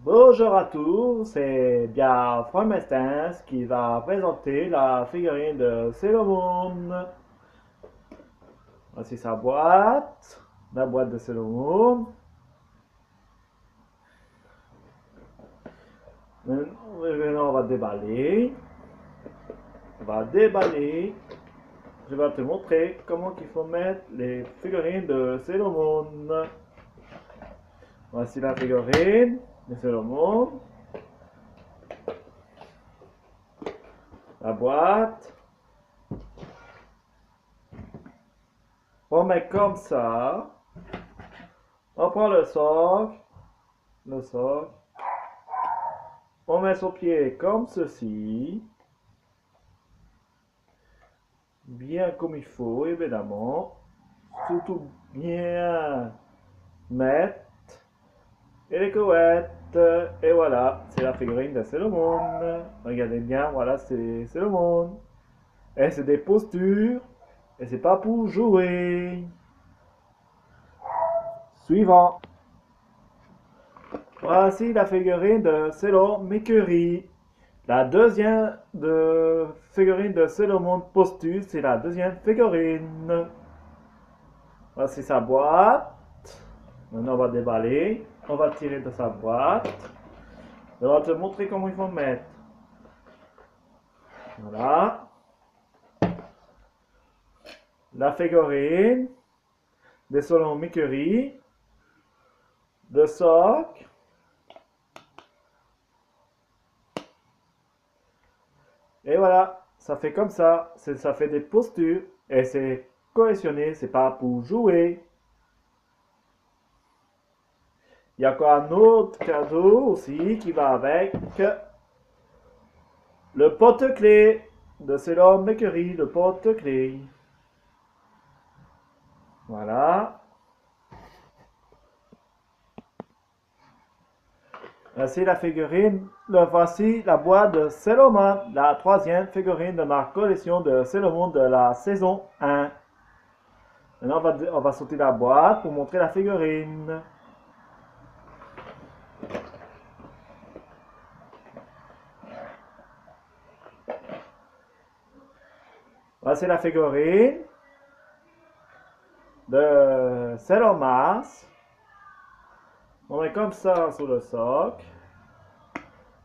Bonjour à tous, c'est bien Franck Mestens qui va présenter la figurine de Sailor Moon. Voici sa boîte, la boîte de Sailor Moon. Maintenant, on va déballer. On va déballer. Je vais te montrer comment il faut mettre les figurines de Sailor Moon. Voici la figurine de Sailor Moon. La boîte. On met comme ça. On prend le socle. On met son pied comme ceci. Bien comme il faut, évidemment. Surtout bien mettre. Et les couettes. Et voilà, c'est la figurine de Sailor Moon. Regardez bien, voilà, c'est Sailor Moon. Et c'est des postures. Et c'est pas pour jouer. Suivant. Voici la figurine de Sailor Mercury. La deuxième figurine de Sailor Moon posture, c'est la deuxième figurine. Voici sa boîte. Maintenant, on va déballer. On va tirer de sa boîte. On va te montrer comment il faut mettre. Voilà. La figurine de Sailor Mercury. Le socle. Et voilà, ça fait comme ça. Ça fait des postures. Et c'est collectionné, c'est pas pour jouer. Il y a encore un autre cadeau aussi qui va avec. Le porte-clés de Sailor Mercury, le porte-clés. Voilà. Voici la figurine. Voici la boîte de Sailor Moon, la troisième figurine de ma collection de Sailor Moon de la saison 1. Maintenant, on va sortir la boîte pour montrer la figurine. Voici la figurine de Sailor Mars. On met comme ça sur le socle.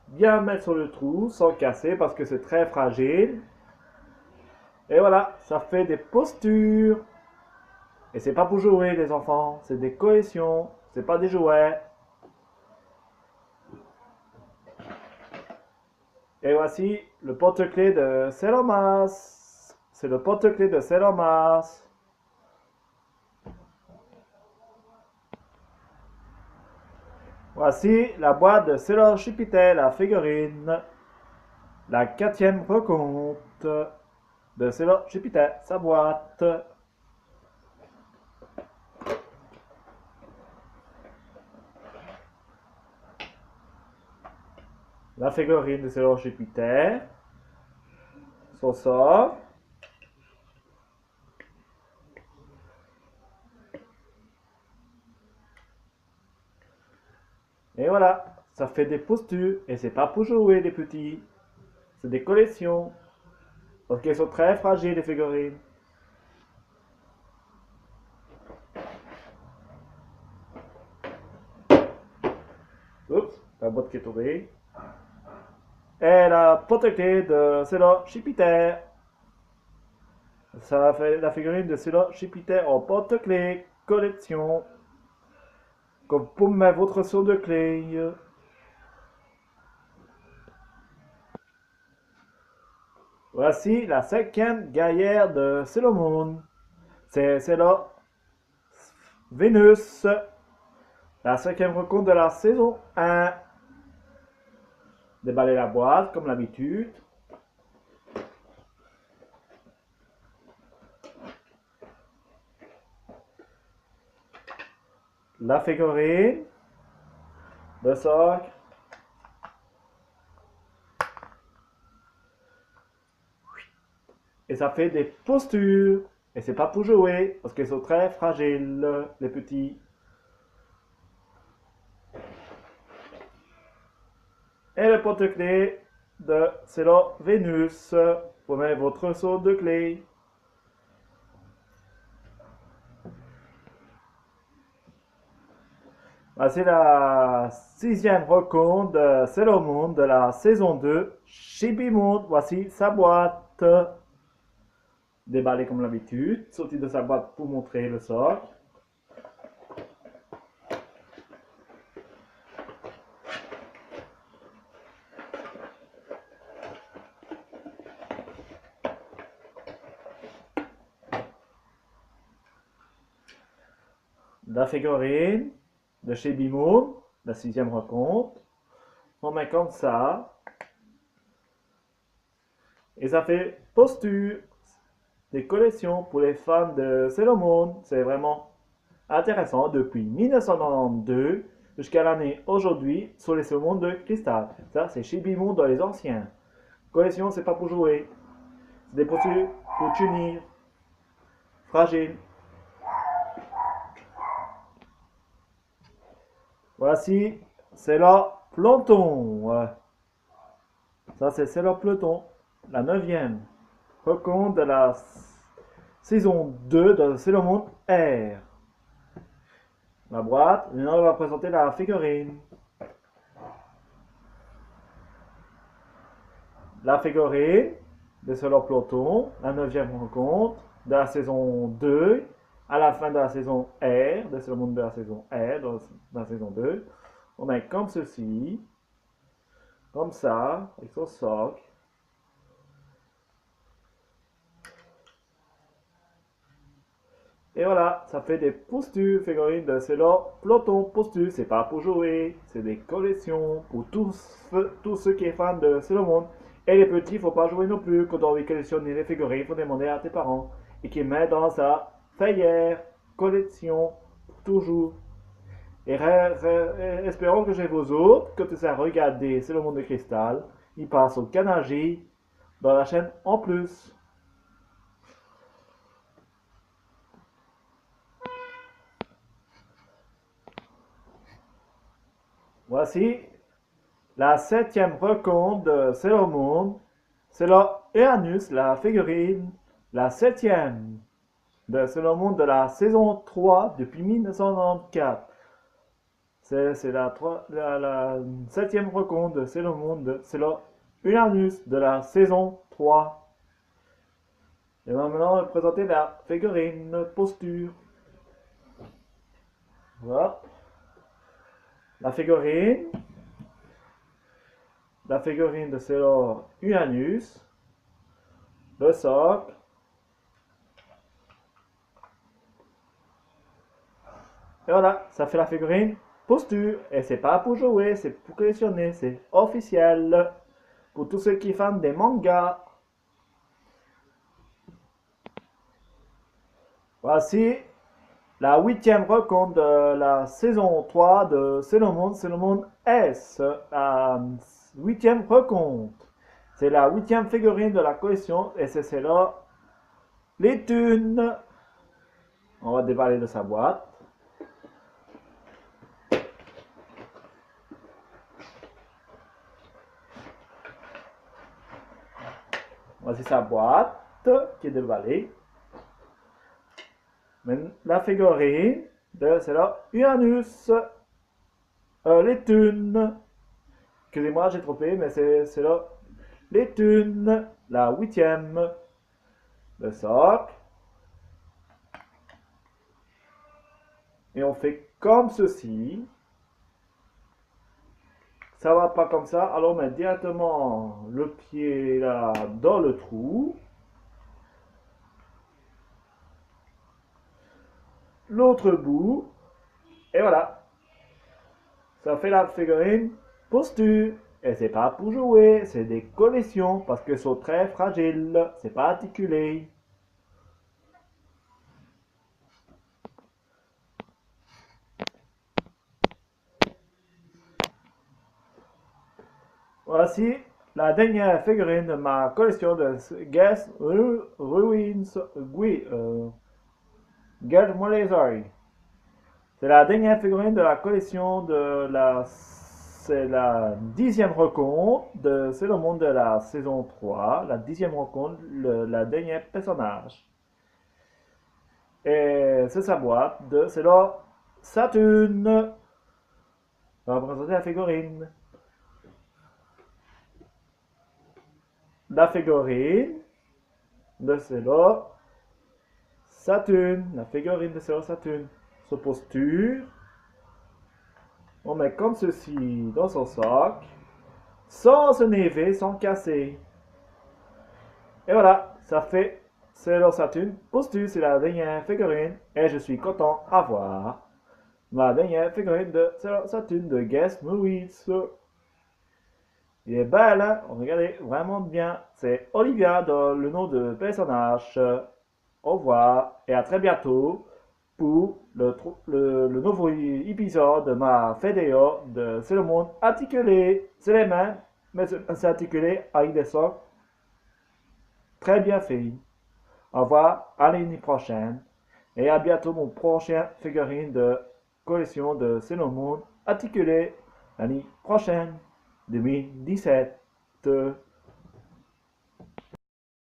Bien mettre sur le trou sans casser parce que c'est très fragile. Et voilà, ça fait des postures. Et c'est pas pour jouer les enfants, c'est des cohésions, c'est pas des jouets. Et voici le porte-clés de Sailor Mars. C'est le porte-clés de Sailor Mars. Voici la boîte de Sailor Jupiter, la figurine. La quatrième rencontre de Sailor Jupiter, sa boîte. La figurine de Sailor Jupiter. Son sort. Et voilà, ça fait des postures. Et c'est pas pour jouer les petits. C'est des collections. Parce qu'elles sont très fragiles les figurines. Oups, la boîte qui est tombée. Et la porte-clés de Sailor Jupiter. Ça fait la figurine de Sailor Jupiter en porte-clés collection. Comme pour mettre votre saut de clé. Voici la cinquième guerrière de Sailor Moon. C'est Sailor Vénus. La cinquième rencontre de la saison 1. Déballer la boîte comme d'habitude. La figurine. Le socle. Et ça fait des postures. Et c'est pas pour jouer, parce qu'ils sont très fragiles, les petits. Et le porte-clés de Sailor Vénus. Vous mettez votre saut de clé. Voici la 6e rencontre de Sailor Moon de la saison 2. Chibi Moon, voici sa boîte. Déballée comme d'habitude, sortie de sa boîte pour montrer le socle. La figurine de chez Bimoon, la 6e rencontre. On met comme ça. Et ça fait posture. Des collections pour les fans de Sailor Moon. C'est vraiment intéressant depuis 1992 jusqu'à l'année aujourd'hui sur les Sailor Moon de cristal. Ça, c'est chez Bimoon dans les anciens. Collection, c'est pas pour jouer. C'est des postures pour tenir. Fragile. Voici, c'est la Planton. Ça, c'est le peloton. La 9e. Rencontre de la saison 2 de Sailor Moon R. La boîte. Maintenant, on va présenter la figurine. La figurine de Sailor Pluton, la 9e rencontre de la saison 2, à la fin de la saison R, de Sailor Moon de la saison R, dans la saison 2. On met comme ceci, comme ça, avec son socle. Et voilà, ça fait des postures figurines de Sailor Pluton. Postures, c'est pas pour jouer, c'est des collections pour tous ceux qui sont fans de Sailor Moon. Et les petits, faut pas jouer non plus. Quand on veut collectionner les figurines, il faut demander à tes parents. Et qu'ils mettent dans sa feuillère, collection, pour toujours. Et espérons que j'ai vos autres, quand tu as regardé Sailor Moon de cristal, ils passent au Canal J dans la chaîne en plus. Voici la 7e rencontre de Sailor Moon. C'est la Uranus, la figurine, la 7e de Sailor Moon de la saison 3 depuis 1994. C'est la 7e rencontre de Sailor Moon, c'est la Uranus de la saison 3. Et maintenant, on va présenter la figurine posture. Voilà. La figurine de Sailor Uranus, le socle, et voilà, ça fait la figurine posture, et c'est pas pour jouer, c'est pour collectionner, c'est officiel, pour tous ceux qui font des mangas. Voici la 8e rencontre de la saison 3 de Sailor Moon S, la 8e rencontre. C'est la 8e figurine de la collection et c'est là les thunes. On va déballer de sa boîte. Voici sa boîte qui est déballée. La figurine de c'est là Uranus, les thunes. Excusez-moi, j'ai trompé, mais c'est là les thunes, la 8e, le socle. Et on fait comme ceci. Ça va pas comme ça, alors on met directement le pied là dans le trou. L'autre bout, et voilà. Ça fait la figurine posture. Et c'est pas pour jouer, c'est des collections parce qu'elles sont très fragiles, c'est pas articulé. Voici la dernière figurine de ma collection de Guess Ruins Get Molezari. C'est la dernière figurine de la collection de la c'est la 10e rencontre de C'est le monde de la saison 3, la 10e rencontre, la dernière personnage. Et c'est sa boîte de C'est le Saturne. On va présenter la figurine. La figurine de C'est le Saturne. La figurine de C'est le Saturne. Sa posture. On met comme ceci dans son sac, sans se néver, sans casser. Et voilà, ça fait Sailor Saturn. Posture, c'est la dernière figurine. Et je suis content à voir ma dernière figurine de Sailor Saturn de Guess Movies. Il est belle, hein? Regardez, vraiment bien. C'est Olivia dans le nom de personnage. Au revoir et à très bientôt pour le nouveau épisode de ma vidéo de C'est le monde articulé. C'est les mains, mais c'est articulé avec des sons très bien faits. Au revoir, à l'année prochaine et à bientôt mon prochain figurine de collection de C'est le monde articulé l'année prochaine, 2017.